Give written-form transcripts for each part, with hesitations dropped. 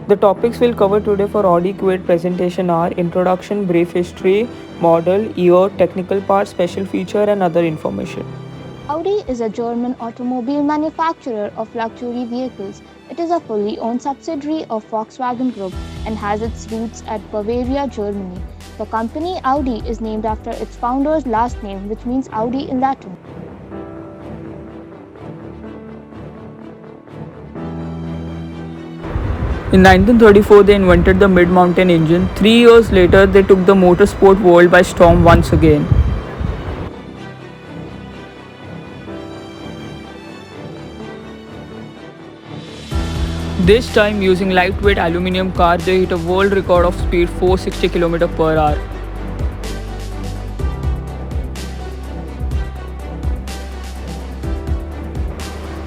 The topics we'll cover today for Audi Q8 presentation are introduction, brief history, model, year, technical parts, special feature and other information. Audi is a German automobile manufacturer of luxury vehicles. It is a fully owned subsidiary of Volkswagen Group and has its roots at Bavaria, Germany. The company Audi is named after its founder's last name, which means Audi in Latin. In 1934, they invented the mid-mountain engine. 3 years later, they took the motorsport world by storm once again. This time, using lightweight aluminum car, they hit a world record of speed 460 km per hour.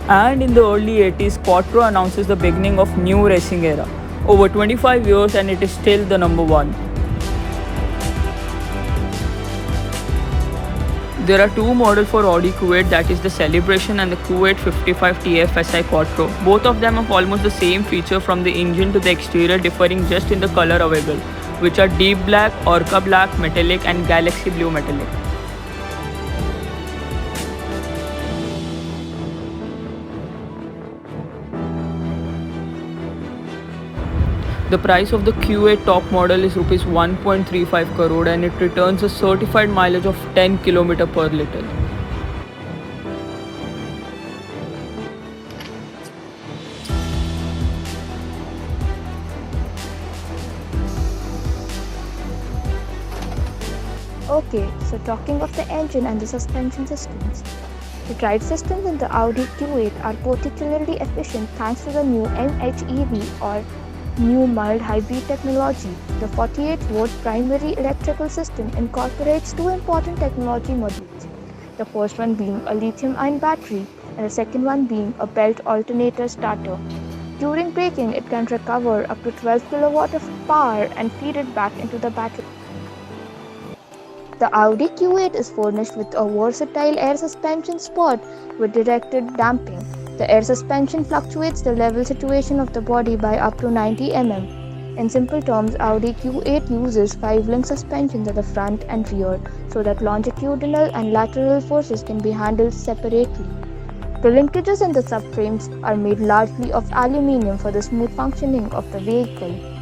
And in the early 80s, Quattro announces the beginning of new racing era. Over 25 years and it is still the number one. There are two models for Audi Q8, that is the Celebration and the Q8 55 TFSI Quattro. Both of them have almost the same feature from the engine to the exterior, differing just in the color available, which are deep black, Orca black, metallic and galaxy blue metallic. The price of the Q8 top model is Rs 1.35 crore and it returns a certified mileage of 10 km per liter. Okay, so talking of the engine and the suspension systems. The drive systems in the Audi Q8 are particularly efficient thanks to the new MHEV or new mild hybrid technology. The 48-volt primary electrical system incorporates two important technology modules. The first one being a lithium-ion battery and the second one being a belt alternator starter. During braking, it can recover up to 12 kW of power and feed it back into the battery. The Audi Q8 is furnished with a versatile air suspension spot with directed damping. The air suspension fluctuates the level situation of the body by up to 90 mm. In simple terms, Audi Q8 uses 5-link suspensions at the front and rear so that longitudinal and lateral forces can be handled separately. The linkages in the subframes are made largely of aluminium for the smooth functioning of the vehicle.